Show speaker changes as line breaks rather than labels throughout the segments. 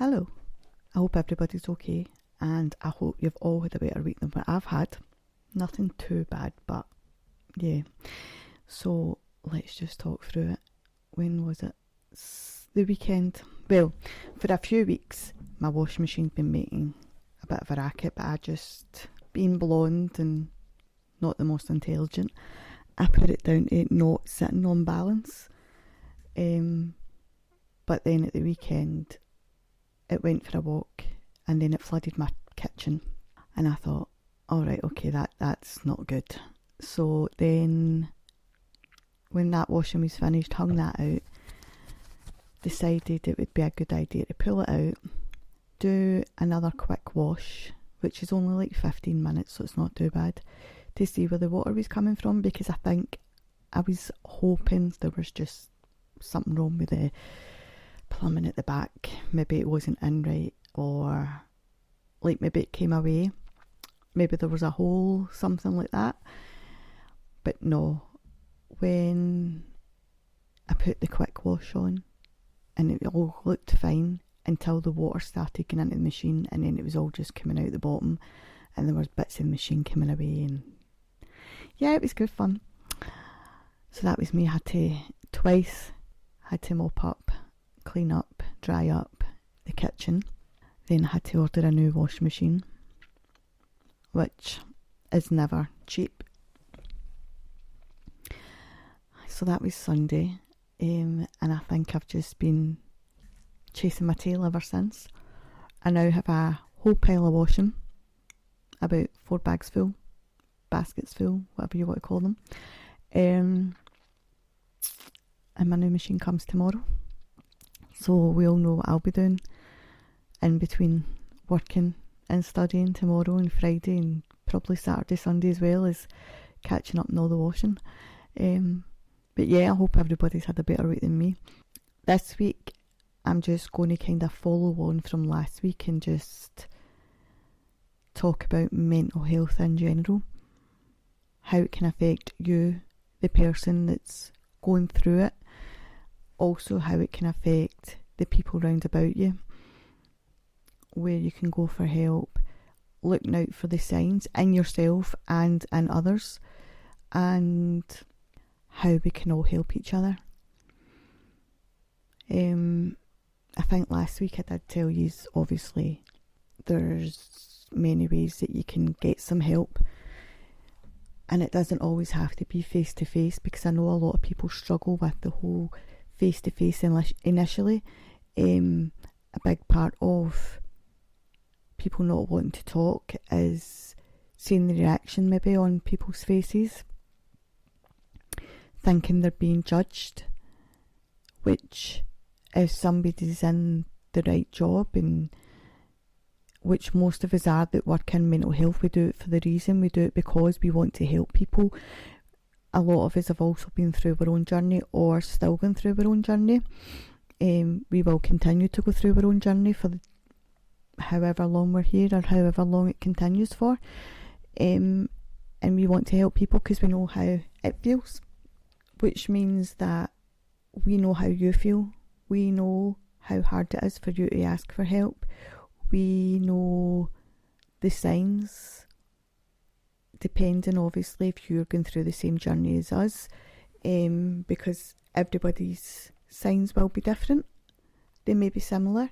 Hello, I hope everybody's okay, and I hope you've all had a better week than what I've had. Nothing too bad, but yeah. So let's just talk through it. When was it? The weekend. Well, for a few weeks, my washing machine's been making a bit of a racket, but I just, being blonde and not the most intelligent, I put it down to not sitting on balance. But then at the weekend, it went for a walk and then it flooded my kitchen. And I thought, alright, okay, that's not good. So then, when that washing was finished, hung that out, decided it would be a good idea to pull it out, do another quick wash, which is only like 15 minutes, so it's not too bad, to see where the water was coming from, because I think I was hoping there was just something wrong with the plumbing at the back. Maybe it wasn't in right, or like maybe it came away, maybe there was a hole, something like that. But no, when I put the quick wash on, and it all looked fine until the water started getting into the machine, and then it was all just coming out the bottom, and there was bits of the machine coming away, and yeah, it was good fun. So that was me. I had to twice mop up, clean up, dry up the kitchen. Then I had to order a new washing machine, which is never cheap. So that was Sunday, and I think I've just been chasing my tail ever since. I now have a whole pile of washing, about 4 bags full, baskets full, whatever you want to call them. And my new machine comes tomorrow. So we all know what I'll be doing in between working and studying tomorrow and Friday, and probably Saturday, Sunday as well, is catching up on all the washing. But yeah, I hope everybody's had a better week than me. This week, I'm just going to kind of follow on from last week and just talk about mental health in general, how it can affect you, the person that's going through it, also how it can affect the people round about you, where you can go for help, looking out for the signs in yourself and in others, and how we can all help each other. I think last week I did tell you, obviously, there's many ways that you can get some help, and it doesn't always have to be face-to-face, because I know a lot of people struggle with the whole face-to-face initially. A big part of people not wanting to talk is seeing the reaction maybe on people's faces, thinking they're being judged, which if somebody's in the right job, and which most of us are that work in mental health, we do it for the reason, we do it because we want to help people. A lot of us have also been through our own journey, or still going through our own journey. We will continue to go through our own journey for however long we're here, or however long it continues for. And we want to help people because we know how it feels, which means that we know how you feel. We know how hard it is for you to ask for help. We know the signs, depending obviously if you're going through the same journey as us, because everybody's signs will be different. They may be similar.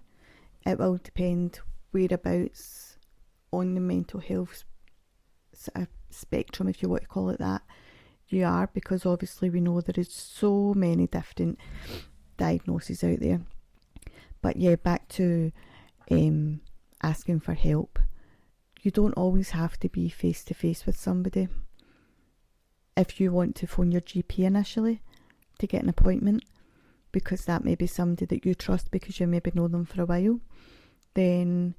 It will depend whereabouts on the mental health spectrum, if you want to call it that, you are, because obviously we know there is so many different diagnoses out there. But yeah, back to asking for help. You don't always have to be face to face with somebody. If you want to phone your GP initially to get an appointment, because that may be somebody that you trust because you maybe know them for a while, then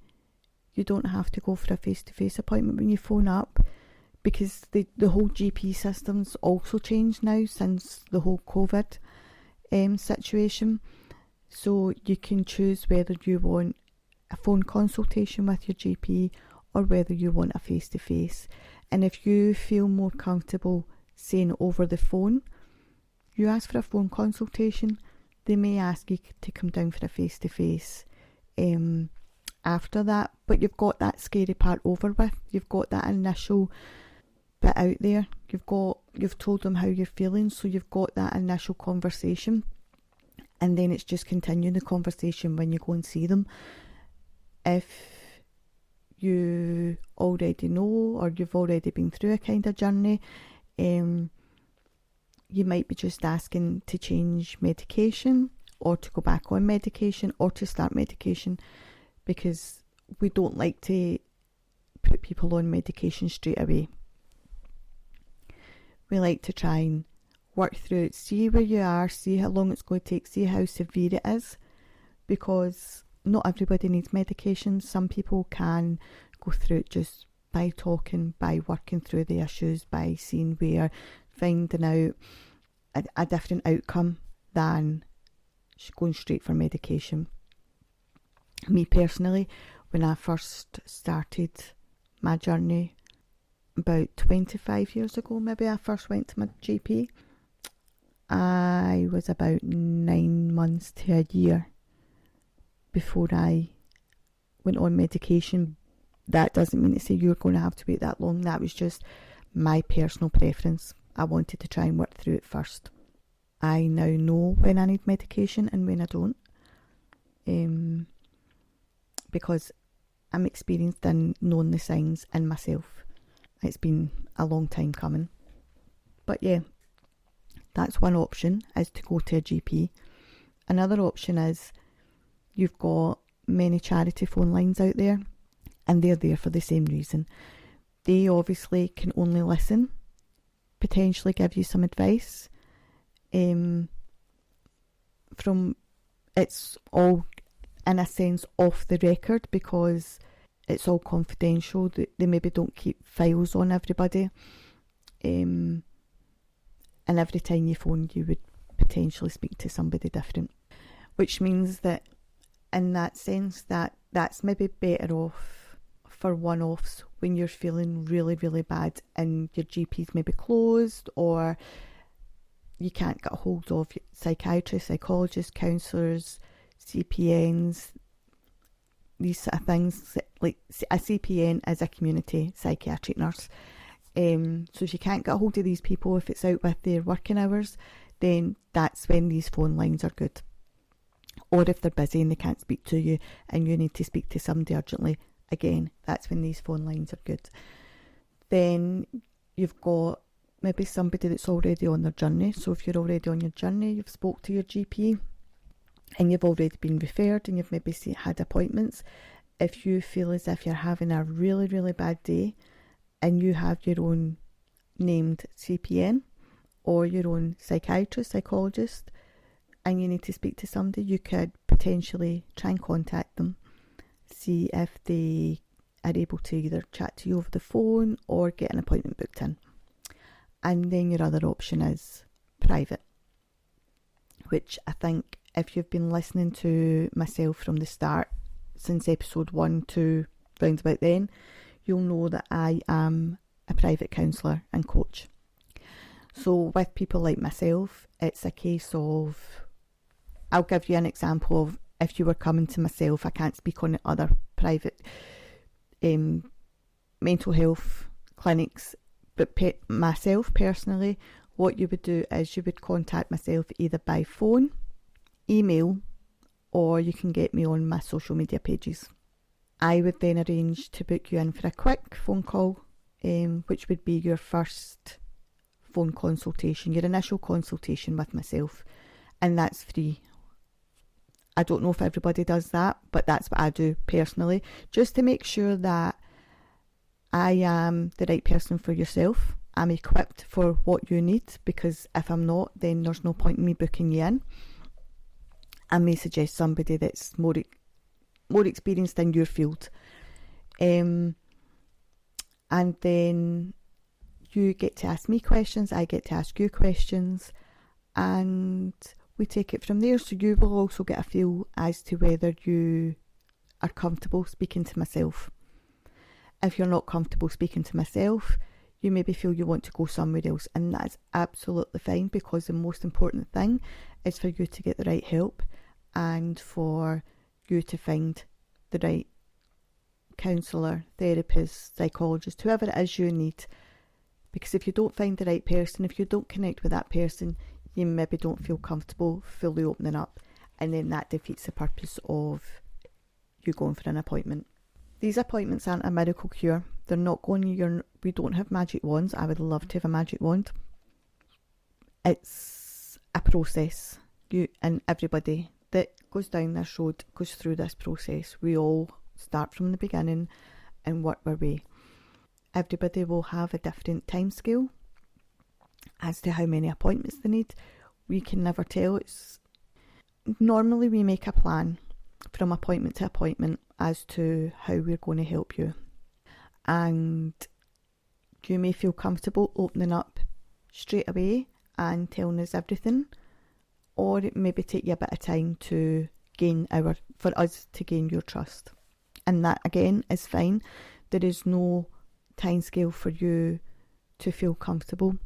you don't have to go for a face-to-face appointment when you phone up, because the whole GP system's also changed now since the whole COVID situation. So you can choose whether you want a phone consultation with your GP or whether you want a face-to-face. And if you feel more comfortable saying over the phone, you ask for a phone consultation. They may ask you to come down for a face-to-face after that, but you've got that scary part over with. You've got that initial bit out there. You've told them how you're feeling, so you've got that initial conversation, and then it's just continuing the conversation when you go and see them. If you already know, or you've already been through a kind of journey, you might be just asking to change medication, or to go back on medication, or to start medication, because we don't like to put people on medication straight away. We like to try and work through it, see where you are, see how long it's going to take, see how severe it is, because not everybody needs medication. Some people can go through it just by talking, by working through the issues, by seeing where, finding out a different outcome than going straight for medication. Me personally, when I first started my journey about 25 years ago, maybe, I first went to my GP. I was about 9 months to a year before I went on medication. That doesn't mean to say you're going to have to wait that long. That was just my personal preference. I wanted to try and work through it first. I now know when I need medication and when I don't, because I'm experienced in knowing the signs in myself. It's been a long time coming. But yeah, that's one option, is to go to a GP. Another option is you've got many charity phone lines out there, and they're there for the same reason. They obviously can only listen, potentially give you some advice. It's all, in a sense, off the record, because it's all confidential. They maybe don't keep files on everybody. And every time you phone, you would potentially speak to somebody different, which means that in that sense, that's maybe better off for one-offs when you're feeling really, really bad and your GP's maybe closed, or you can't get a hold of psychiatrists, psychologists, counsellors, CPNs, these sort of things. Like, a CPN is a community psychiatric nurse. So if you can't get a hold of these people, if it's out with their working hours, then that's when these phone lines are good. Or if they're busy and they can't speak to you and you need to speak to somebody urgently, again, that's when these phone lines are good. Then you've got maybe somebody that's already on their journey. So if you're already on your journey, you've spoke to your GP and you've already been referred and you've maybe had appointments. If you feel as if you're having a really, really bad day and you have your own named CPN or your own psychiatrist, psychologist, and you need to speak to somebody, you could potentially try and contact them, see if they are able to either chat to you over the phone or get an appointment booked in. And then your other option is private, which I think if you've been listening to myself from the start, since episode 1 to round about then, you'll know that I am a private counsellor and coach. So with people like myself, it's a case of, I'll give you an example of if you were coming to myself. I can't speak on other private mental health clinics, but myself personally, what you would do is you would contact myself either by phone, email, or you can get me on my social media pages. I would then arrange to book you in for a quick phone call, which would be your first phone consultation, your initial consultation with myself, and that's free. I don't know if everybody does that, but that's what I do personally, just to make sure that I am the right person for yourself. I'm equipped for what you need, because if I'm not, then there's no point in me booking you in. I may suggest somebody that's more experienced in your field. And then you get to ask me questions, I get to ask you questions, and we take it from there. So you will also get a feel as to whether you are comfortable speaking to myself. If you're not comfortable speaking to myself, you maybe feel you want to go somewhere else, and that's absolutely fine, because the most important thing is for you to get the right help and for you to find the right counsellor, therapist, psychologist, whoever it is you need. Because if you don't find the right person, if you don't connect with that person, you maybe don't feel comfortable fully opening up, and then that defeats the purpose of you going for an appointment. These appointments aren't a miracle cure. They're not going, we don't have magic wands. I would love to have a magic wand. It's a process. You and everybody that goes down this road goes through this process. We all start from the beginning and work our way. Everybody will have a different timescale as to how many appointments they need. We can never tell. Normally we make a plan from appointment to appointment as to how we're going to help you. And you may feel comfortable opening up straight away and telling us everything, or it maybe take you a bit of time for us to gain your trust. And that again is fine. There is no timescale for you to feel comfortable.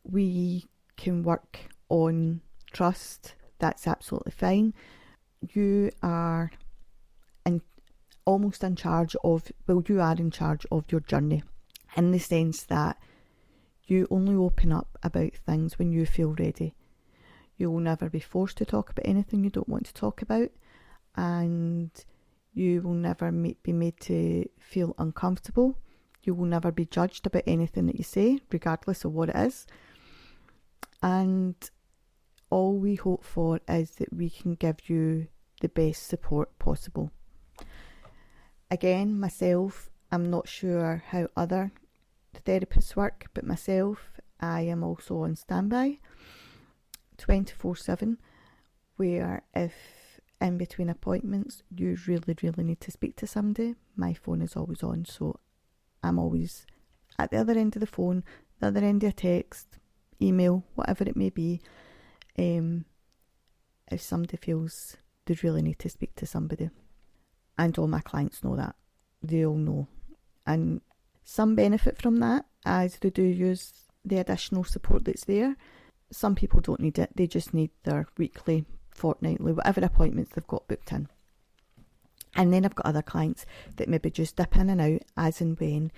We can work on trust. That's absolutely fine. You are almost in charge of, you are in charge of your journey, in the sense that you only open up about things when you feel ready. You will never be forced to talk about anything you don't want to talk about, and you will never be made to feel uncomfortable. You will never be judged about anything that you say, regardless of what it is. And all we hope for is that we can give you the best support possible. Again, myself, I'm not sure how other therapists work, but myself, I am also on standby 24/7, where if in between appointments you really, really need to speak to somebody, my phone is always on, so I'm always at the other end of the phone, the other end of a text, email, whatever it may be. If somebody feels they really need to speak to somebody. And all my clients know that. They all know. And some benefit from that, as they do use the additional support that's there. Some people don't need it. They just need their weekly, fortnightly, whatever appointments they've got booked in. And then I've got other clients that maybe just dip in and out as and when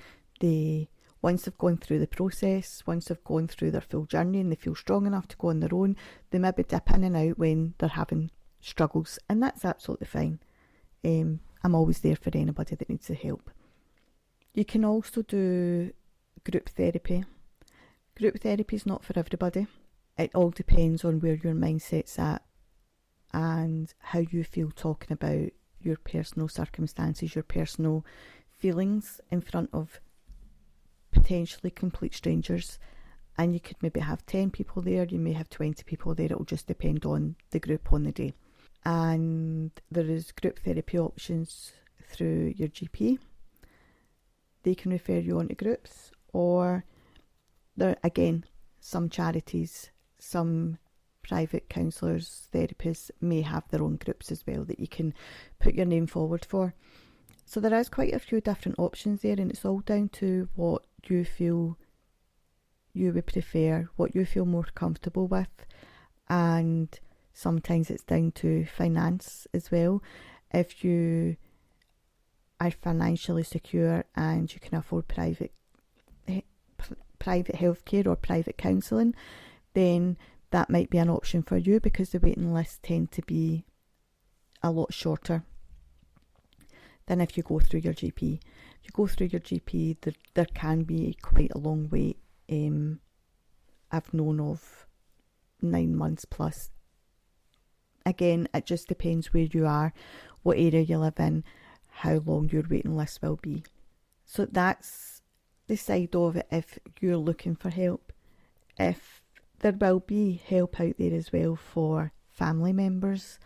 once they've gone through the process, once they've gone through their full journey and they feel strong enough to go on their own, they maybe dip in and out when they're having struggles, and that's absolutely fine. I'm always there for anybody that needs the help. You can also do group therapy. Group therapy is not for everybody. It all depends on where your mindset's at and how you feel talking about your personal circumstances, your personal feelings in front of potentially complete strangers. And you could maybe have 10 people there, you may have 20 people there. It will just depend on the group on the day. And there is group therapy options through your GP. They can refer you on to groups, or there again, some charities, some private counsellors, therapists may have their own groups as well that you can put your name forward for. So there is quite a few different options there, and it's all down to what you feel you would prefer, what you feel more comfortable with. And sometimes it's down to finance as well. If you are financially secure and you can afford private healthcare or private counselling, then that might be an option for you, because the waiting lists tend to be a lot shorter than if you go through your GP. If you go through your GP, there can be quite a long wait. I've known of 9 months plus. Again, it just depends where you are, what area you live in, how long your waiting list will be. So that's the side of it if you're looking for help. If there will be help out there as well for family members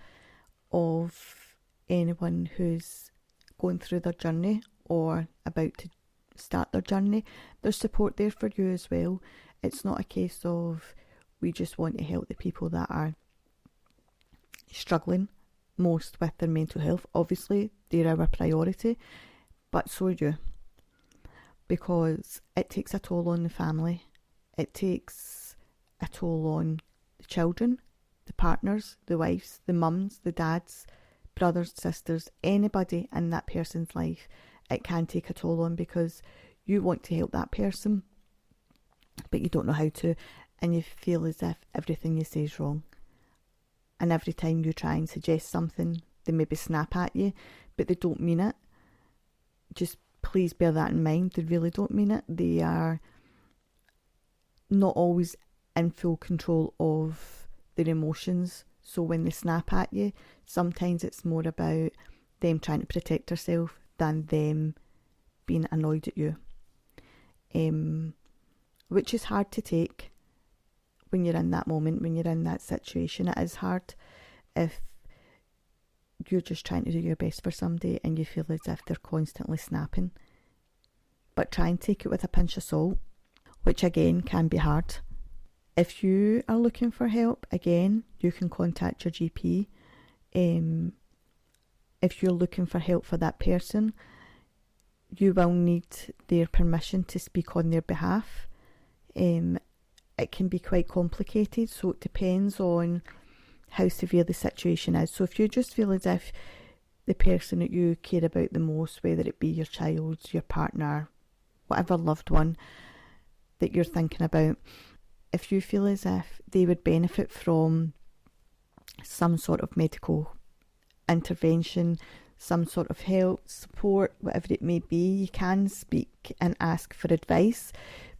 of anyone who's going through their journey or about to start their journey, there's support there for you as well. It's not a case of we just want to help the people that are struggling most with their mental health. Obviously, they're our priority, but so are you, because it takes a toll on the family. It takes a toll on the children, the partners, the wives, the mums, the dads, brothers, sisters, anybody in that person's life, it can take a toll on, because you want to help that person, but you don't know how to, and you feel as if everything you say is wrong. And every time you try and suggest something, they maybe snap at you, but they don't mean it. Just please bear that in mind. They really don't mean it. They are not always in full control of their emotions. So when they snap at you, sometimes it's more about them trying to protect themselves than them being annoyed at you. Which is hard to take when you're in that moment, when you're in that situation. It is hard if you're just trying to do your best for somebody and you feel as if they're constantly snapping. But try and take it with a pinch of salt, which again can be hard. If you are looking for help, again, you can contact your GP. If you're looking for help for that person, you will need their permission to speak on their behalf. It can be quite complicated, so it depends on how severe the situation is. So if you just feel as if the person that you care about the most, whether it be your child, your partner, whatever loved one that you're thinking about, if you feel as if they would benefit from some sort of medical intervention, some sort of help, support, whatever it may be, you can speak and ask for advice,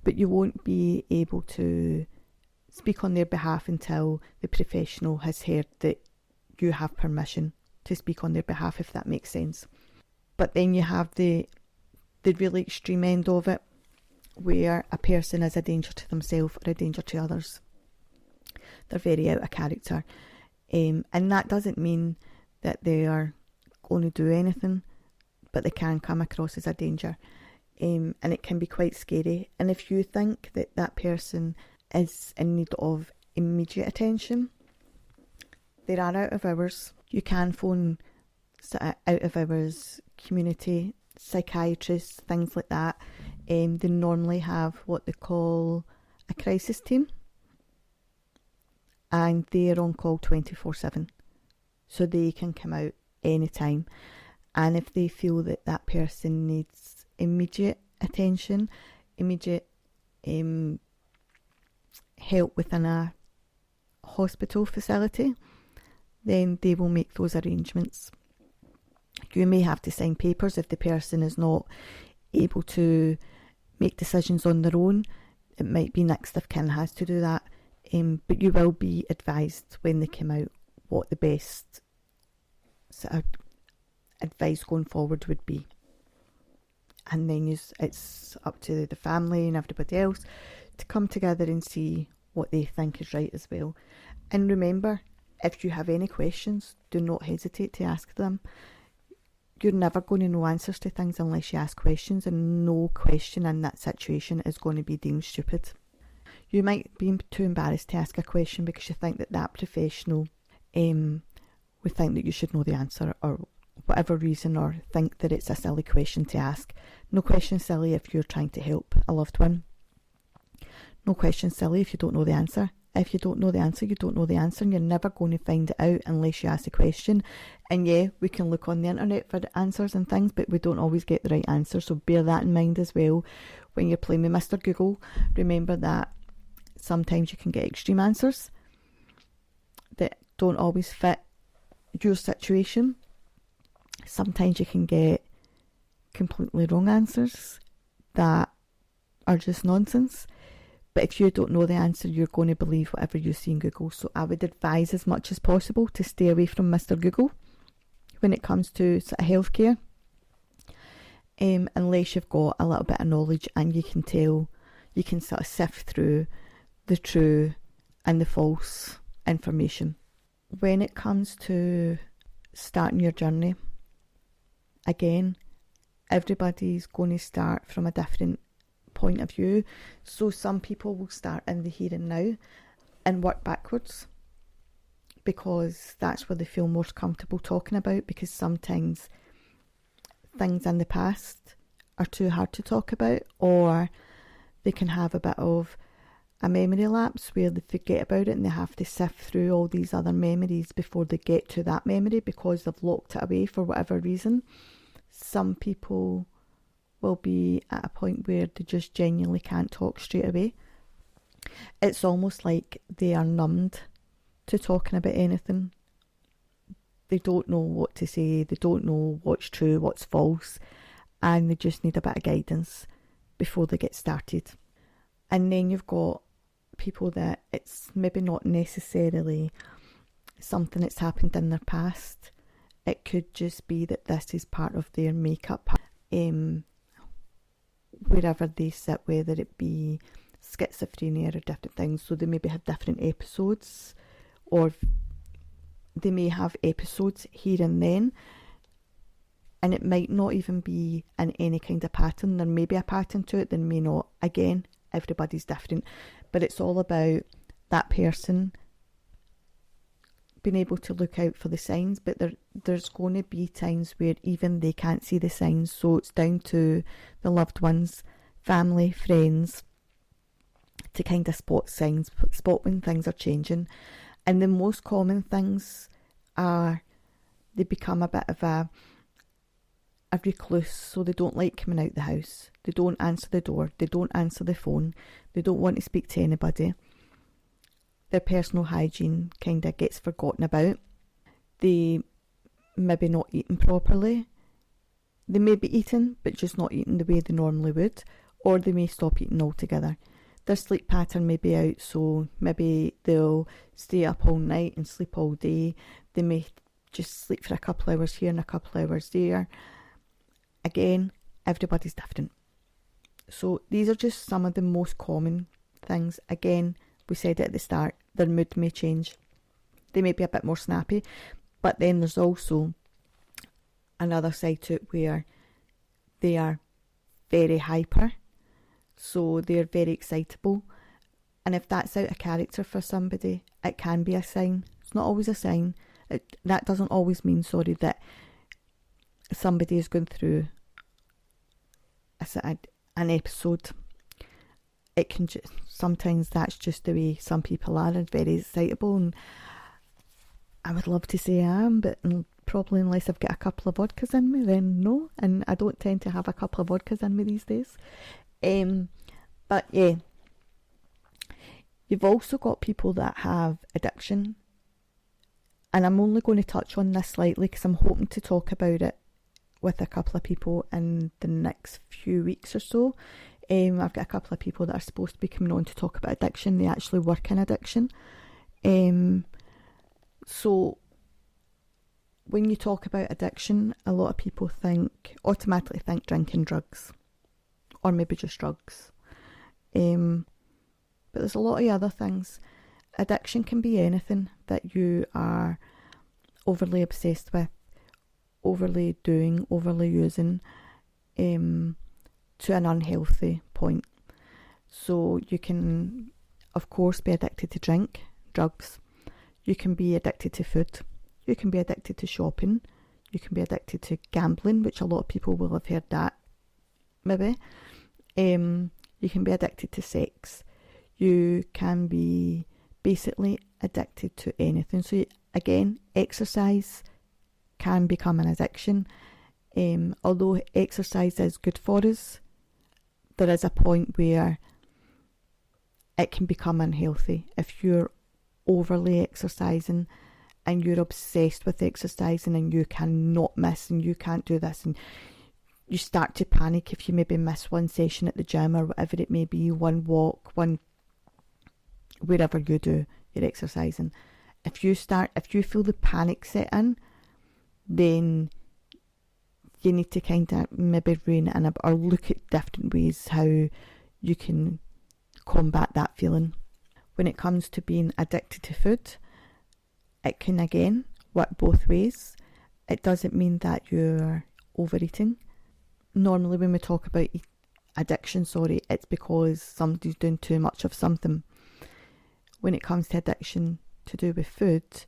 but you won't be able to speak on their behalf until the professional has heard that you have permission to speak on their behalf, if that makes sense. But then you have the really extreme end of it, where a person is a danger to themselves or a danger to others. They're very out of character. And that doesn't mean that they are going to do anything, but they can come across as a danger. And it can be quite scary. And if you think that that person is in need of immediate attention, there are out of hours. You can phone out of hours community psychiatrists, things like that. They normally have what they call a crisis team, and they're on call 24/7, so they can come out anytime. And if they feel that that person needs immediate attention, immediate help within a hospital facility, then they will make those arrangements. You may have to sign papers if the person is not able to make decisions on their own. It might be next of kin has to do that, but you will be advised when they come out what the best sort of advice going forward would be. And then it's up to the family and everybody else to come together and see what they think is right as well. And remember, if you have any questions, do not hesitate to ask them. You're never going to know answers to things unless you ask questions, and no question in that situation is going to be deemed stupid. You might be too embarrassed to ask a question because you think that that professional would think that you should know the answer, or whatever reason, or think that it's a silly question to ask. No question silly if you're trying to help a loved one. No question silly if you don't know the answer. If you don't know the answer, you don't know the answer, and you're never going to find it out unless you ask a question. And yeah, we can look on the internet for answers and things, but we don't always get the right answer, so bear that in mind as well. When you're playing with Mr. Google, remember that sometimes you can get extreme answers that don't always fit your situation. Sometimes you can get completely wrong answers that are just nonsense. But if you don't know the answer, you're going to believe whatever you see in Google. So I would advise as much as possible to stay away from Mr. Google when it comes to sort of healthcare, unless you've got a little bit of knowledge and you can tell, you can sort of sift through the true and the false information. When it comes to starting your journey, again, everybody's going to start from a different point of view. So some people will start in the here and now and work backwards, because that's where they feel most comfortable talking about, because sometimes things in the past are too hard to talk about, or they can have a bit of a memory lapse where they forget about it and they have to sift through all these other memories before they get to that memory because they've locked it away for whatever reason. Some people will be at a point where they just genuinely can't talk straight away. It's almost like they are numbed to talking about anything. They don't know what to say, they don't know what's true, what's false, and they just need a bit of guidance before they get started. And then you've got people that it's maybe not necessarily something that's happened in their past. It could just be that this is part of their makeup, wherever they sit, whether it be schizophrenia or different things. So they maybe have different episodes, or they may have episodes here and then, and it might not even be in any kind of pattern. There may be a pattern to it, there may not. Again, everybody's different, but it's all about that person being able to look out for the signs. But there's going to be times where even they can't see the signs, so it's down to the loved ones, family, friends, to kind of spot signs, spot when things are changing. And the most common things are they become a bit of a recluse, so they don't like coming out the house, they don't answer the door, they don't answer the phone, they don't want to speak to anybody. Their personal hygiene kind of gets forgotten about. They maybe not eating properly. They may be eating, but just not eating the way they normally would, or they may stop eating altogether. Their sleep pattern may be out, so maybe they'll stay up all night and sleep all day. They may just sleep for a couple hours here and a couple hours there. Again, everybody's different. So these are just some of the most common things. Again, we said it at the start, their mood may change. They may be a bit more snappy, but then there's also another side to it where they are very hyper, so they're very excitable. And if that's out of character for somebody, it can be a sign. It's not always a sign. That doesn't always mean, that somebody is going through an episode. It can just, sometimes that's just the way some people are, and very excitable, and I would love to say I am, but probably unless I've got a couple of vodkas in me, then no, and I don't tend to have a couple of vodkas in me these days. But yeah, you've also got people that have addiction, and I'm only going to touch on this slightly because I'm hoping to talk about it with a couple of people in the next few weeks or so. I've got a couple of people that are supposed to be coming on to talk about addiction. They actually work in addiction. So when you talk about addiction, a lot of people automatically think drinking, drugs, or maybe just drugs. But there's a lot of other things. Addiction can be anything that you are overly obsessed with, overly doing, overly using, to an unhealthy point. So you can, of course, be addicted to drink, drugs. You can be addicted to food. You can be addicted to shopping. You can be addicted to gambling, which a lot of people will have heard that, maybe. You can be addicted to sex. You can be basically addicted to anything. So again, exercise can become an addiction. Although exercise is good for us, there is a point where it can become unhealthy. If you're overly exercising and you're obsessed with exercising and you cannot miss and you can't do this, and you start to panic if you maybe miss one session at the gym or whatever it may be, one walk, wherever you do your exercising. If you feel the panic set in, then you need to kind of maybe rein it in or look at different ways how you can combat that feeling. When it comes to being addicted to food, it can again work both ways. It doesn't mean that you're overeating. Normally when we talk about addiction, it's because somebody's doing too much of something. When it comes to addiction to do with food,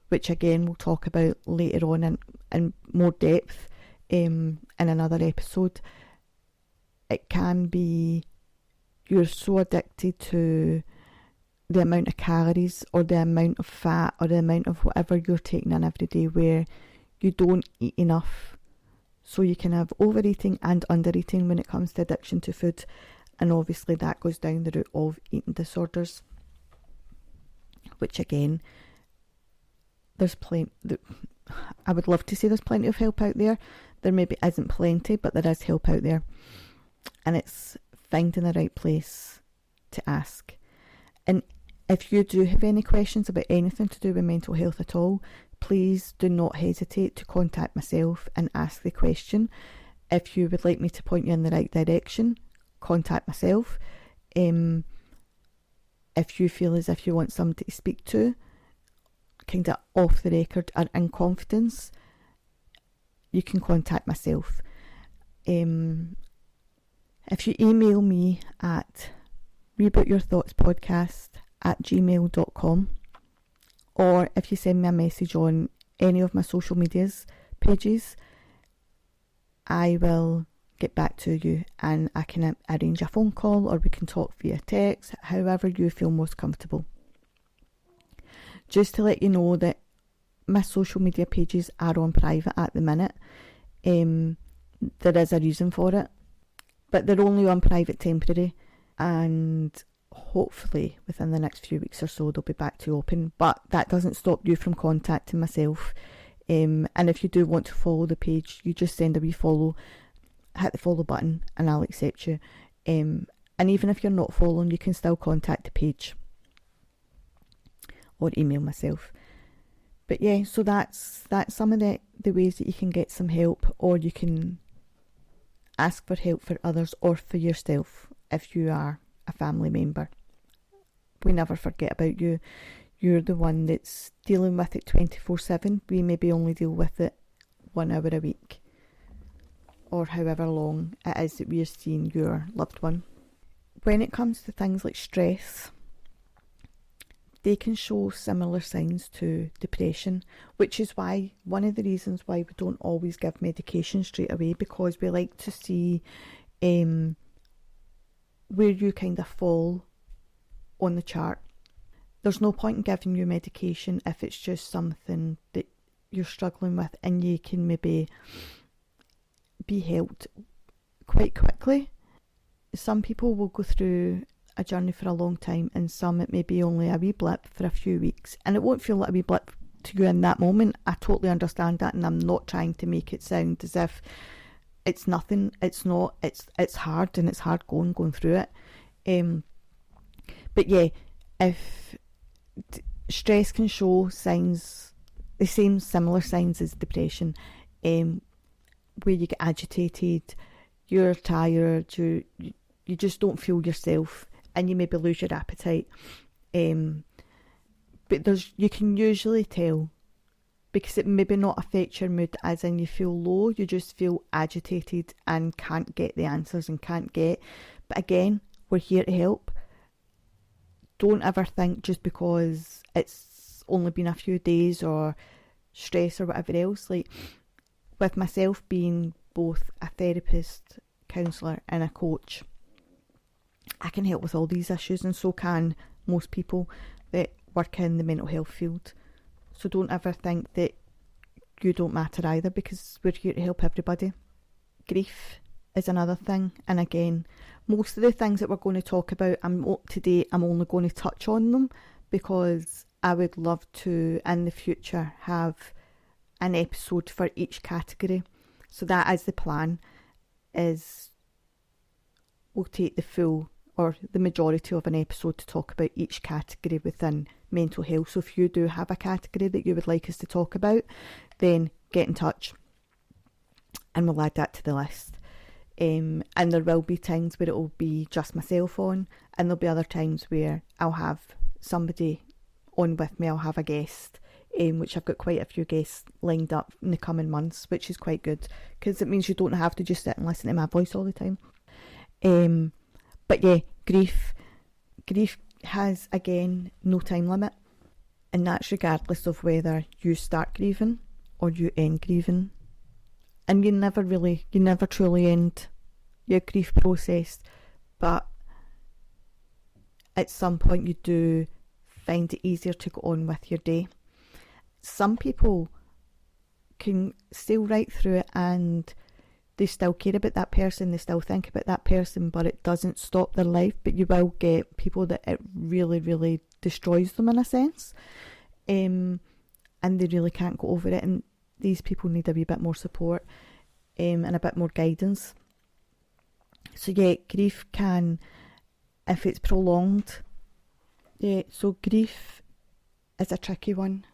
which again we'll talk about later on in more depth in another episode, it can be you're so addicted to the amount of calories or the amount of fat or the amount of whatever you're taking in every day, where you don't eat enough. So you can have overeating and undereating when it comes to addiction to food, and obviously that goes down the route of eating disorders, which again, there's plenty. I would love to say there's plenty of help out there. There maybe isn't plenty, but there is help out there, and it's finding the right place to ask. And if you do have any questions about anything to do with mental health at all, please do not hesitate to contact myself and ask the question. If you would like me to point you in the right direction, contact myself. If you feel as if you want somebody to speak to, kind of off the record or in confidence, you can contact myself. If you email me at rebootyourthoughtspodcast@gmail.com, or if you send me a message on any of my social medias pages, I will get back to you and I can arrange a phone call, or we can talk via text, however you feel most comfortable. Just to let you know that my social media pages are on private at the minute. There is a reason for it, but they're only on private temporary, and hopefully within the next few weeks or so they'll be back to open. But that doesn't stop you from contacting myself. And if you do want to follow the page, you just send a wee follow, hit the follow button, and I'll accept you. And even if you're not following, you can still contact the page or email myself. But yeah, so that's some of the ways that you can get some help, or you can ask for help for others or for yourself if you are a family member. We never forget about you. You're the one that's dealing with it 24/7. We maybe only deal with it 1 hour a week, or however long it is that we are seeing your loved one. When it comes to things like stress, they can show similar signs to depression, which is why one of the reasons why we don't always give medication straight away, because we like to see where you kind of fall on the chart. There's no point in giving you medication if it's just something that you're struggling with, and you can maybe be helped quite quickly. Some people will go through a journey for a long time, and some it may be only a wee blip for a few weeks, and it won't feel like a wee blip to you in that moment. I totally understand that, and I'm not trying to make it sound as if it's nothing. It's not. It's hard, and it's hard going through it. But yeah, if stress can show signs, the same similar signs as depression, where you get agitated, you're tired, you just don't feel yourself, and you maybe lose your appetite. But you can usually tell, because it maybe not affect your mood as in you feel low, you just feel agitated and can't get the answers and can't get. But again, we're here to help. Don't ever think just because it's only been a few days or stress or whatever else. Like with myself being both a therapist, counsellor and a coach, I can help with all these issues, and so can most people that work in the mental health field. So don't ever think that you don't matter either, because we're here to help everybody. Grief is another thing, and again, most of the things that we're going to talk about today, I'm only going to touch on them because I would love to in the future have an episode for each category. So that is the plan, is we'll take the full or the majority of an episode to talk about each category within mental health. So if you do have a category that you would like us to talk about, then get in touch and we'll add that to the list. And there will be times where it will be just myself on, and there'll be other times where I'll have somebody on with me. I'll have a guest, which I've got quite a few guests lined up in the coming months, which is quite good because it means you don't have to just sit and listen to my voice all the time. But yeah, grief has, again, no time limit, and that's regardless of whether you start grieving or you end grieving. And you never truly end your grief process, but at some point you do find it easier to go on with your day. Some people can sail right through it and they still care about that person, they still think about that person, but it doesn't stop their life. But you will get people that it really, really destroys them in a sense, and they really can't go over it, and these people need a wee bit more support and a bit more guidance. So yeah, grief can, if it's prolonged, so grief is a tricky one,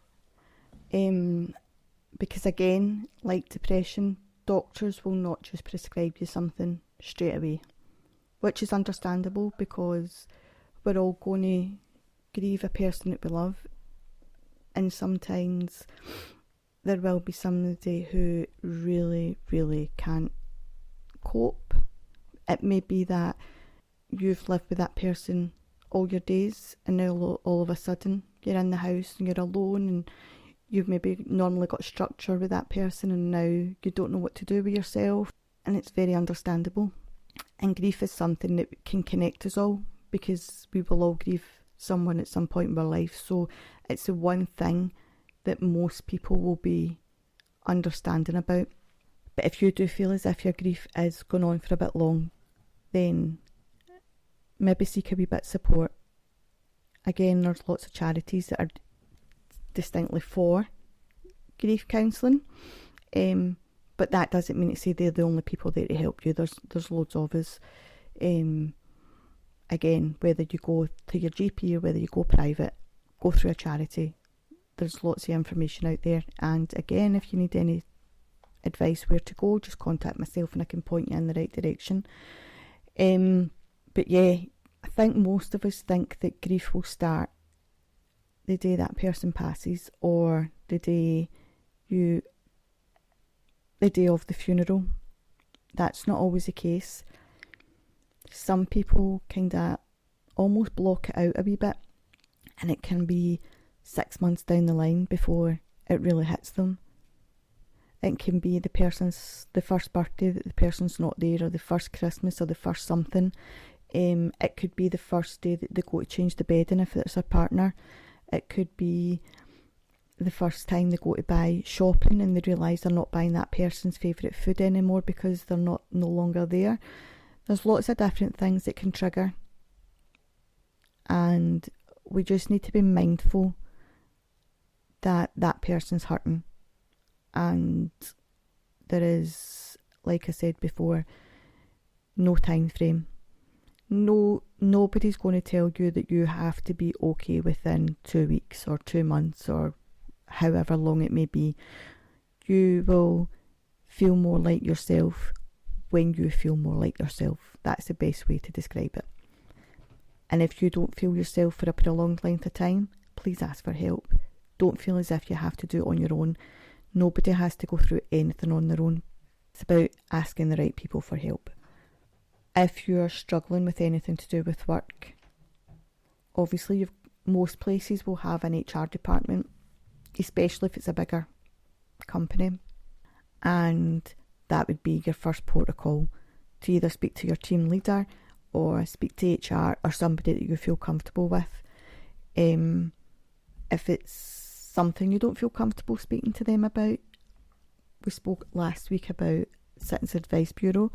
because again, like depression, doctors will not just prescribe you something straight away, which is understandable because we're all going to grieve a person that we love, and sometimes there will be somebody who really, really can't cope. It may be that you've lived with that person all your days and now all of a sudden you're in the house and you're alone, and you've maybe normally got structure with that person and now you don't know what to do with yourself, and it's very understandable. And grief is something that can connect us all because we will all grieve someone at some point in our life, so it's the one thing that most people will be understanding about. But if you do feel as if your grief is going on for a bit long, then maybe seek a wee bit of support. Again, there's lots of charities that are distinctly for grief counselling, but that doesn't mean to say they're the only people there to help you. There's loads of us. Again, whether you go to your GP or whether you go private, go through a charity. There's lots of information out there, and again, if you need any advice where to go, just contact myself and I can point you in the right direction. But yeah, I think most of us think that grief will start the day that person passes, or the day of the funeral. That's not always the case. Some people kind of almost block it out a wee bit, and it can be 6 months down the line before it really hits them. It can be the first birthday that the person's not there, or the first Christmas, or the first something. It could be the first day that they go to change the bedding if it's a partner. It could be the first time they go to buy shopping and they realise they're not buying that person's favourite food anymore because they're no longer there. There's lots of different things that can trigger, and we just need to be mindful that that person's hurting, and there is, like I said before, no time frame. Nobody's going to tell you that you have to be okay within 2 weeks or 2 months or however long it may be. You will feel more like yourself when you feel more like yourself. That's the best way to describe it. And if you don't feel yourself for a prolonged length of time, please ask for help. Don't feel as if you have to do it on your own. Nobody has to go through anything on their own. It's about asking the right people for help. If you're struggling with anything to do with work, obviously most places will have an HR department, especially if it's a bigger company, and that would be your first protocol, to either speak to your team leader or speak to HR or somebody that you feel comfortable with. If it's something you don't feel comfortable speaking to them about, we spoke last week about Citizens Advice Bureau.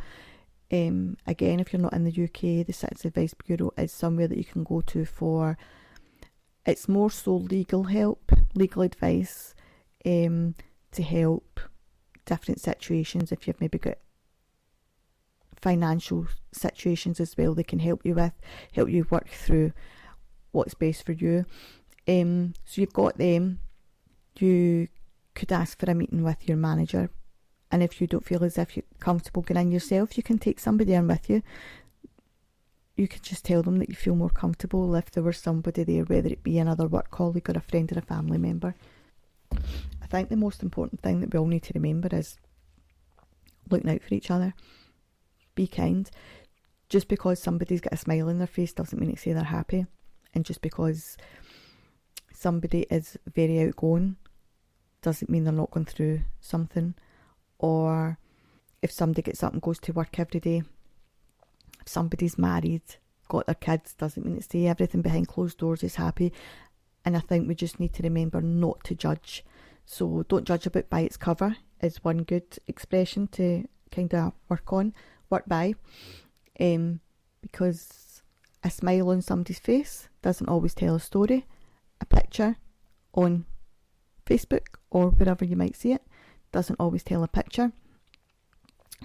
Again, if you're not in the UK, the Citizens Advice Bureau is somewhere that you can go to for, it's more so legal help, legal advice, to help different situations. If you've maybe got financial situations as well, they can help you work through what's best for you. So you've got them. You could ask for a meeting with your manager, and if you don't feel as if you're comfortable going in yourself, you can take somebody in with you. You could just tell them that you feel more comfortable if there was somebody there, whether it be another work colleague or a friend or a family member. I think the most important thing that we all need to remember is looking out for each other. Be kind. Just because somebody's got a smile on their face doesn't mean to say they're happy. And just because somebody is very outgoing doesn't mean they're not going through something. Or if somebody gets up and goes to work every day, if somebody's married, got their kids doesn't mean to say everything behind closed doors is happy. And I think we just need to remember not to judge. So don't judge a book by its cover is one good expression to kind of work by. Because a smile on somebody's face doesn't always tell a story. A picture on Facebook or wherever you might see it doesn't always tell a picture.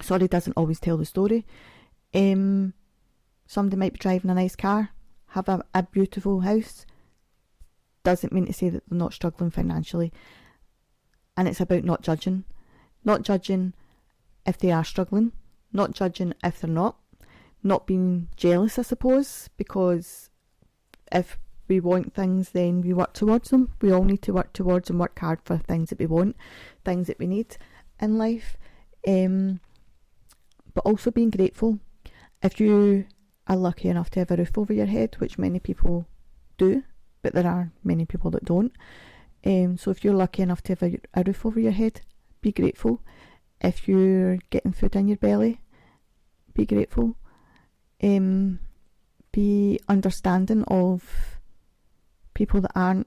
Doesn't always tell the story. Somebody might be driving a nice car, have a beautiful house, doesn't mean to say that they're not struggling financially. And it's about not judging. Not judging if they are struggling, not judging if they're not being jealous, I suppose, because if we want things, then we work towards them. We all need to work towards and work hard for things that we want, things that we need in life. But also being grateful. If you are lucky enough to have a roof over your head, which many people do, but there are many people that don't. So if you're lucky enough to have a roof over your head, be grateful. If you're getting food in your belly, be grateful. Be understanding of people that aren't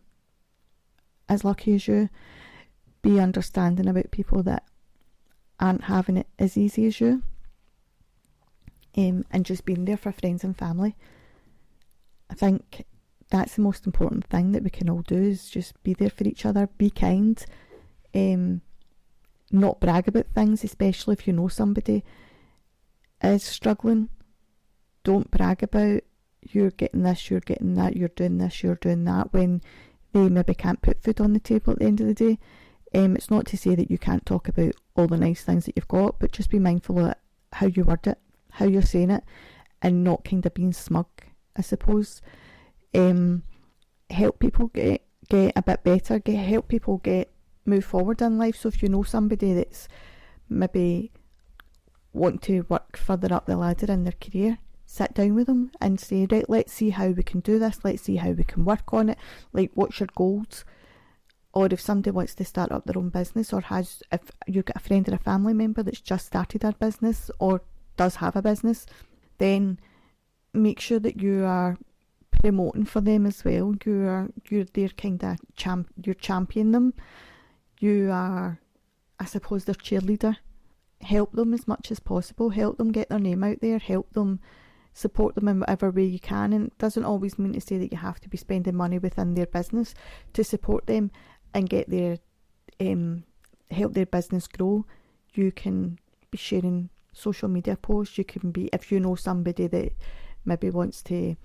as lucky as you. Be understanding about people that aren't having it as easy as you. And just being there for friends and family. I think that's the most important thing that we can all do, is just be there for each other, be kind, not brag about things, especially if you know somebody is struggling. Don't brag about you're getting this, you're getting that, you're doing this, you're doing that, when they maybe can't put food on the table at the end of the day. It's not to say that you can't talk about all the nice things that you've got, but just be mindful of how you word it, how you're saying it, and not kind of being smug, I suppose. Help people get a bit better, help people move forward in life. So if you know somebody that's maybe want to work further up the ladder in their career, sit down with them and say, right, let's see how we can do this, let's see how we can work on it, like what's your goals? Or if somebody wants to start up their own business, or if you've got a friend or a family member that's just started their business or does have a business, then make sure that you are promoting for them as well. You're their kind of you're championing them. You are, I suppose, their cheerleader. Help them as much as possible. Help them get their name out there. Help them, support them in whatever way you can. And it doesn't always mean to say that you have to be spending money within their business to support them and get their help their business grow. You can be sharing social media posts. You can be, if you know somebody that maybe wants to,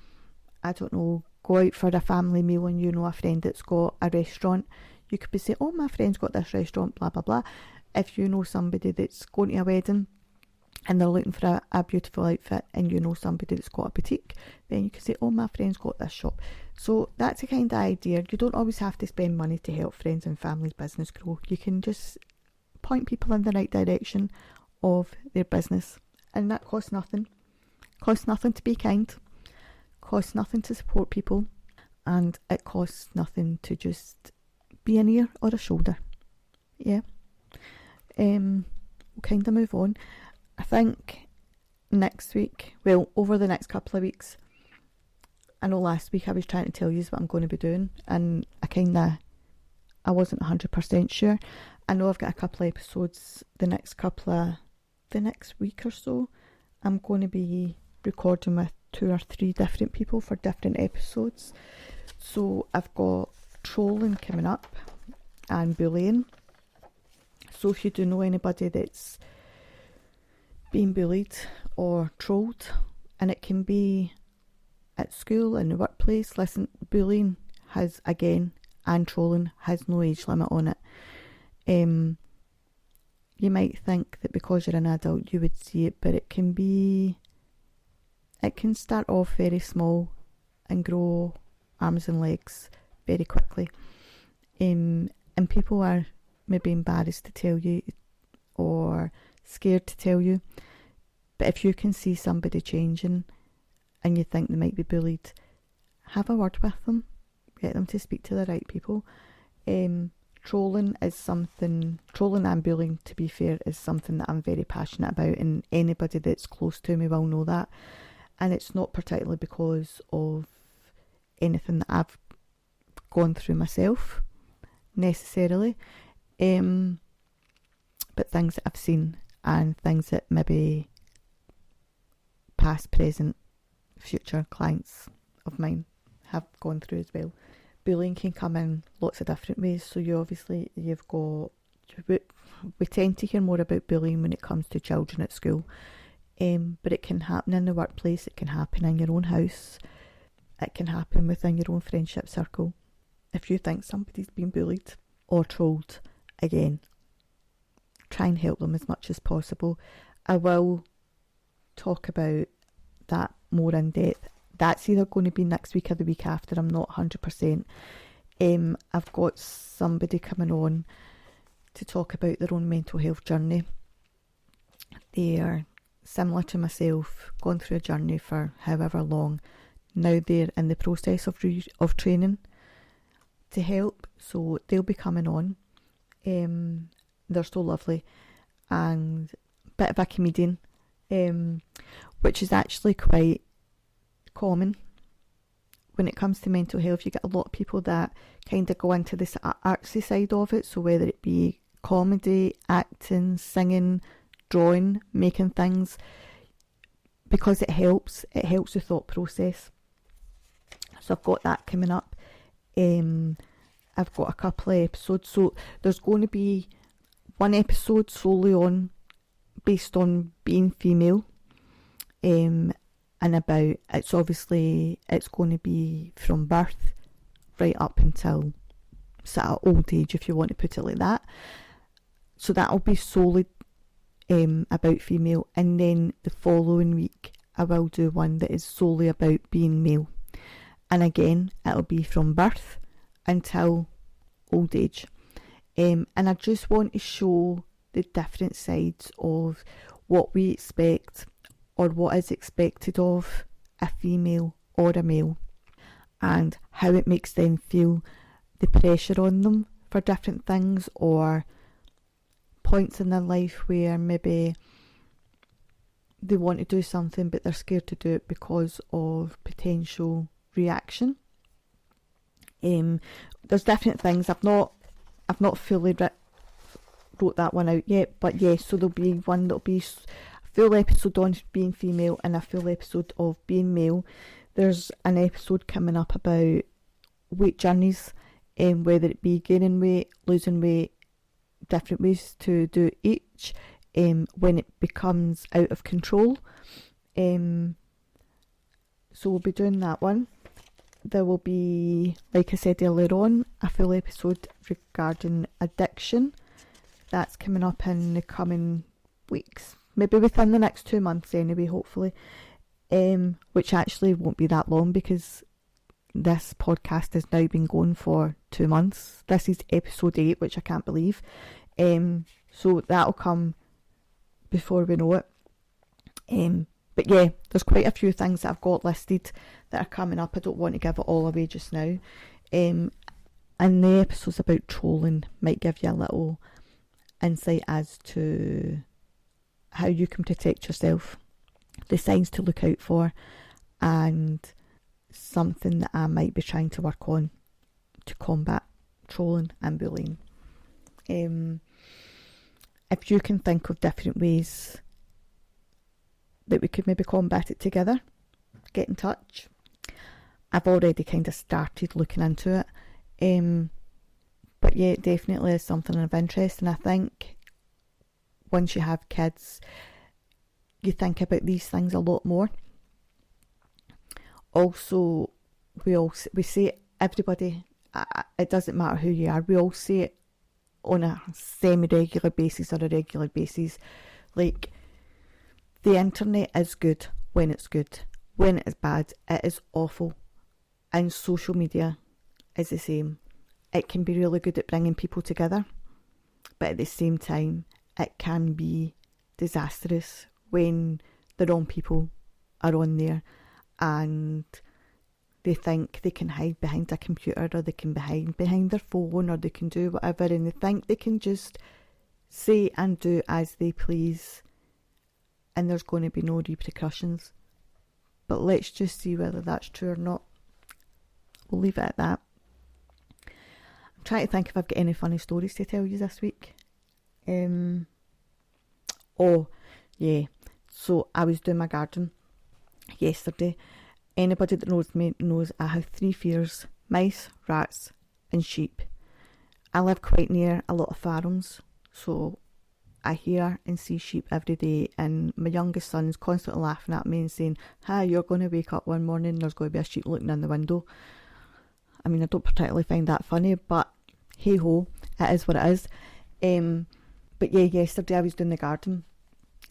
I don't know, go out for a family meal and you know a friend that's got a restaurant, you could be saying, oh, my friend's got this restaurant, blah blah blah. If you know somebody that's going to a wedding and they're looking for a beautiful outfit, and you know somebody that's got a boutique, then you can say, oh, my friend's got this shop. So that's a kind of idea. You don't always have to spend money to help friends and family's business grow. You can just point people in the right direction of their business, and that costs nothing. Costs nothing to be kind, costs nothing to support people, and it costs nothing to just be an ear or a shoulder. Yeah. We'll kind of move on. I think next week, well, over the next couple of weeks, I know last week I was trying to tell you what I'm going to be doing, and I wasn't 100% sure. I know I've got a couple of episodes the next week or so. I'm going to be recording with 2 or 3 different people for different episodes. So I've got trolling coming up and bullying. So if you do know anybody that's being bullied or trolled, and it can be at school, in the workplace, listen, bullying has, again, and trolling has no age limit on it. You might think that because you're an adult you would see it, but it can start off very small and grow arms and legs very quickly. And people are maybe embarrassed to tell you or scared to tell you. But if you can see somebody changing and you think they might be bullied, have a word with them. Get them to speak to the right people. Trolling and bullying, to be fair, is something that I'm very passionate about, and anybody that's close to me will know that. And it's not particularly because of anything that I've gone through myself necessarily, but things that I've seen and things that maybe past, present, future clients of mine have gone through as well. Bullying can come in lots of different ways. So you've got, we tend to hear more about bullying when it comes to children at school, but it can happen in the workplace, it can happen in your own house, it can happen within your own friendship circle. If you think somebody's been bullied or trolled, again, try and help them as much as possible. I will talk about that more in depth. That's either going to be next week or the week after. I'm not 100%. I've got somebody coming on to talk about their own mental health journey. They are similar to myself, gone through a journey for however long. Now they're in the process of training to help, so they'll be coming on. They're so lovely and a bit of a comedian, which is actually quite common when it comes to mental health. You get a lot of people that kind of go into this artsy side of it, so whether it be comedy, acting, singing, drawing, making things, because it helps the thought process. So I've got that coming up. I've got a couple of episodes, so there's going to be one episode solely based on being female, and about, it's going to be from birth right up until sort of old age, if you want to put it like that. So that'll be solely about female, and then the following week I will do one that is solely about being male, and again it'll be from birth until old age, and I just want to show the different sides of what we expect or what is expected of a female or a male, and how it makes them feel, the pressure on them for different things, or points in their life where maybe they want to do something but they're scared to do it because of potential reaction. There's different things. I've not fully wrote that one out yet, but yes, so there'll be one that'll be a full episode on being female and a full episode of being male. There's an episode coming up about weight journeys, whether it be gaining weight, losing weight, different ways to do each, when it becomes out of control. So we'll be doing that one. There will be, like I said earlier on, a full episode regarding addiction. That's coming up in the coming weeks, maybe within the next 2 months anyway, hopefully, which actually won't be that long because this podcast has now been going for 2 months. This is episode 8, which I can't believe. So that'll come before we know it. But yeah, there's quite a few things that I've got listed that are coming up. I don't want to give it all away just now. And the episodes about trolling might give you a little insight as to how you can protect yourself, the signs to look out for, and something that I might be trying to work on to combat trolling and bullying. If you can think of different ways that we could maybe combat it together, get in touch. I've already kind of started looking into it, but yeah, it definitely is something of interest, and I think once you have kids you think about these things a lot more. Also, we see it, everybody, it doesn't matter who you are, we all see it on a semi-regular basis or a regular basis. Like, the internet is good when it's good. When it is bad, it is awful. And social media is the same. It can be really good at bringing people together, but at the same time, it can be disastrous when the wrong people are on there and they think they can hide behind a computer, or they can hide behind their phone, or they can do whatever, and they think they can just say and do as they please, and there's going to be no repercussions. but let's just see whether that's true or not. We'll leave it at that. I'm trying to think if I've got any funny stories to tell you this week. Oh, yeah. So I was doing my garden yesterday. Anybody that knows me knows I have 3 fears: mice, rats and sheep. I live quite near a lot of farms, so I hear and see sheep every day, and my youngest son's constantly laughing at me and saying, "Hi, you're going to wake up one morning and there's going to be a sheep looking in the window." I mean, I don't particularly find that funny, but hey ho, it is what it is. But yeah, yesterday I was doing the garden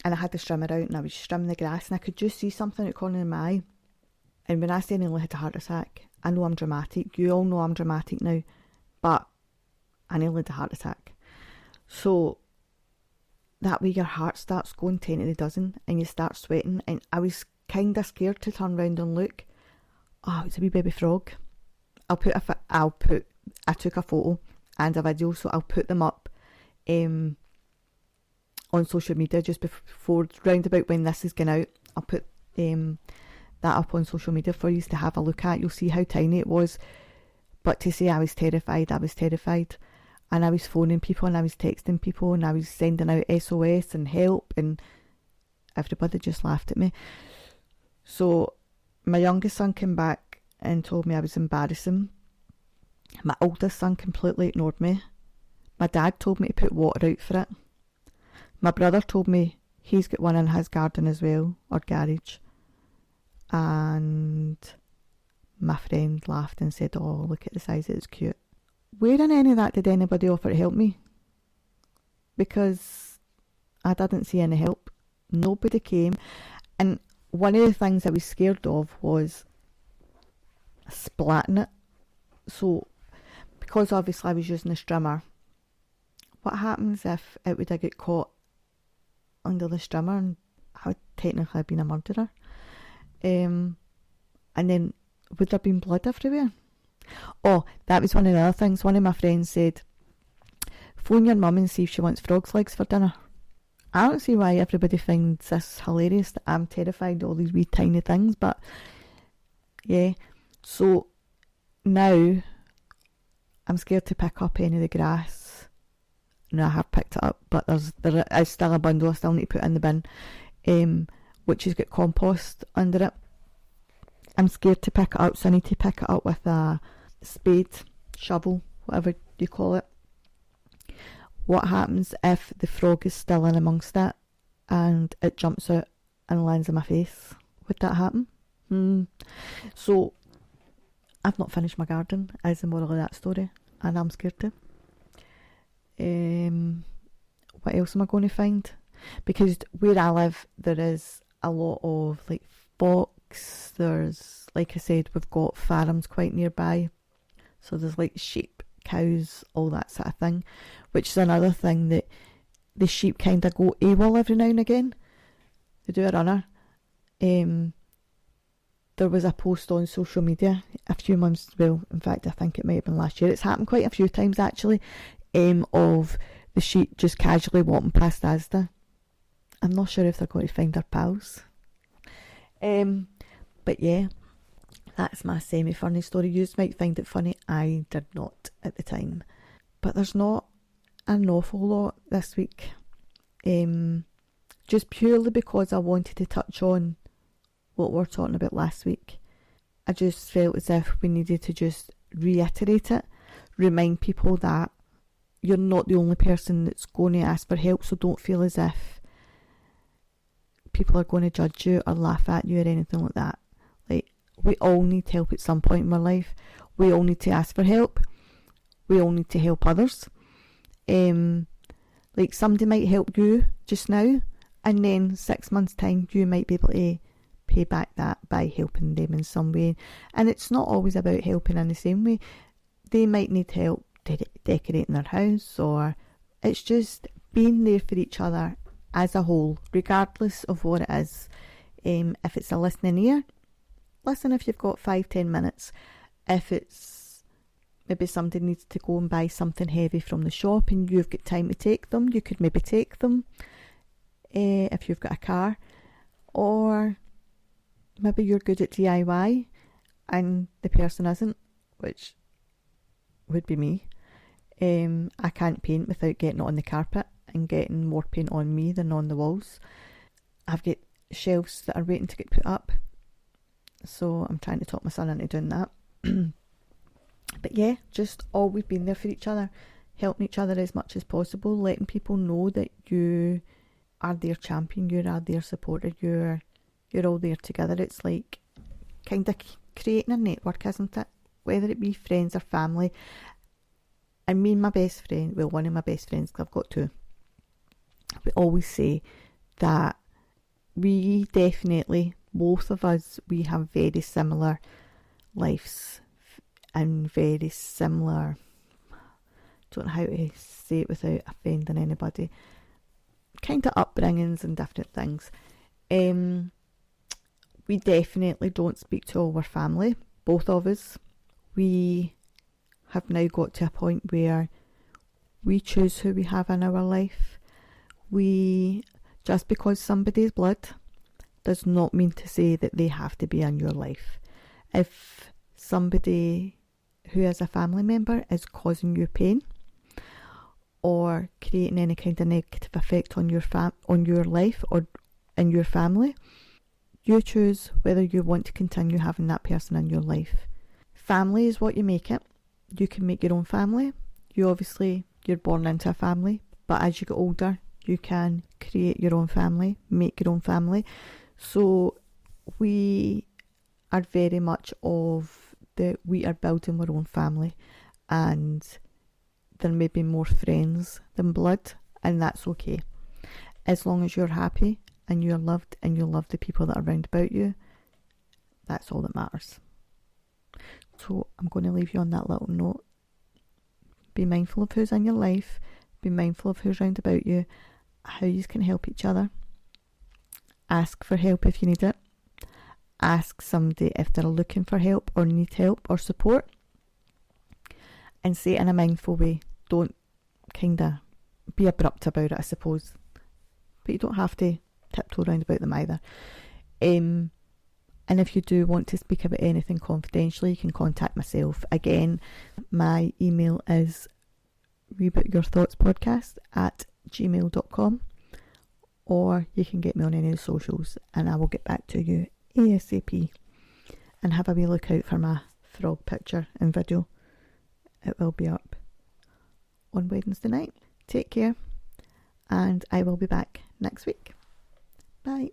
and I had the strimmer out and I was trimming the grass and I could just see something at the corner of my eye. And when I say I nearly had a heart attack, I know I'm dramatic. You all know I'm dramatic now, but I nearly had a heart attack. So that way your heart starts going 10 to the dozen and you start sweating, and I was kind of scared to turn round and look. Oh, it's a wee baby frog. I took a photo and a video, so I'll put them up on social media just before, round about when this is going out. I'll put that up on social media for you to have a look at. You'll see how tiny it was. But to say I was terrified. And I was phoning people and I was texting people and I was sending out SOS and help, and everybody just laughed at me. So my youngest son came back and told me I was embarrassing. My oldest son completely ignored me. My dad told me to put water out for it. My brother told me he's got one in his garden as well, or garage. And my friend laughed and said, "Oh, look at the size, it's cute." Where in any of that did anybody offer to help me? Because I didn't see any help. Nobody came. And one of the things I was scared of was splatting it. So, because obviously I was using a strimmer, what happens if it would have got caught under the strimmer and I would technically have been a murderer? And then would there have been blood everywhere? Oh, that was one of the other things. One of my friends said, "Phone your mum and see if she wants frog's legs for dinner." I don't see why everybody finds this hilarious, that I'm terrified of all these wee tiny things, but yeah. So now I'm scared to pick up any of the grass. No, I have picked it up, but there is still a bundle I still need to put in the bin, which has got compost under it. I'm scared to pick it up, so I need to pick it up with a spade, shovel, whatever you call it. What happens if the frog is still in amongst it and it jumps out and lands in my face? Would that happen? So I've not finished my garden, is the moral of that story, and I'm scared to. What else am I going to find? Because where I live, there is a lot of like fox. There's, like I said, we've got farms quite nearby, so there's like sheep, cows, all that sort of thing, which is another thing that the sheep kind of go AWOL every now and again. They do a runner. There was a post on social media a few months, well, in fact I think it might have been last year, it's happened quite a few times actually, of the sheep just casually walking past Asda. I'm not sure if they're going to find their pals. But yeah, that's my semi-funny story. You might find it funny. I did not at the time. But there's not an awful lot this week. Just purely because I wanted to touch on what we were talking about last week. I just felt as if we needed to just reiterate it, remind people that you're not the only person that's going to ask for help, so don't feel as if people are going to judge you or laugh at you or anything like that. Like, we all need help at some point in our life. We all need to ask for help. We all need to help others. Like, somebody might help you just now, and then 6 months' time you might be able to pay back that by helping them in some way. And it's not always about helping in the same way. They might need help decorating their house, or it's just being there for each other as a whole, regardless of what it is. If it's a listening ear, listen if you've got 5-10 minutes. If it's maybe somebody needs to go and buy something heavy from the shop and you've got time to take them, you could maybe take them if you've got a car. Or maybe you're good at DIY and the person isn't, which would be me. I can't paint without getting it on the carpet and getting more paint on me than on the walls. I've got shelves that are waiting to get put up, so I'm trying to talk my son into doing that. But yeah, just always being there for each other, helping each other as much as possible, letting people know that you are their champion, you are their supporter, you're all there together. It's like kind of creating a network, isn't it? Whether it be friends or family. And me and my best friend, well, one of my best friends, because I've got two, we always say that we definitely, both of us, we have very similar lives and very similar, don't know how to say it without offending anybody, kind of upbringings and different things. We definitely don't speak to all our family, both of us. We have now got to a point where we choose who we have in our life. Just because somebody's blood does not mean to say that they have to be in your life. If somebody who is a family member is causing you pain or creating any kind of negative effect on your life or in your family, you choose whether you want to continue having that person in your life. Family is what you make it. You can make your own family. You're born into a family, but as you get older, you can create your own family, make your own family. So we are very much of we are building our own family, and there may be more friends than blood, and that's okay. As long as you're happy and you're loved and you love the people that are around about you, that's all that matters. So I'm going to leave you on that little note. Be mindful of who's in your life, be mindful of who's around about you, how you can help each other. Ask for help if you need it. Ask somebody if they're looking for help or need help or support, and say it in a mindful way. Don't kind of be abrupt about it, I suppose, but you don't have to tiptoe around about them either. And if you do want to speak about anything confidentially, you can contact myself. Again, my email is rebootyourthoughtspodcast@gmail.com, or you can get me on any of the socials and I will get back to you ASAP. And have a wee look out for my frog picture and video. It will be up on Wednesday night. Take care, and I will be back next week. Bye.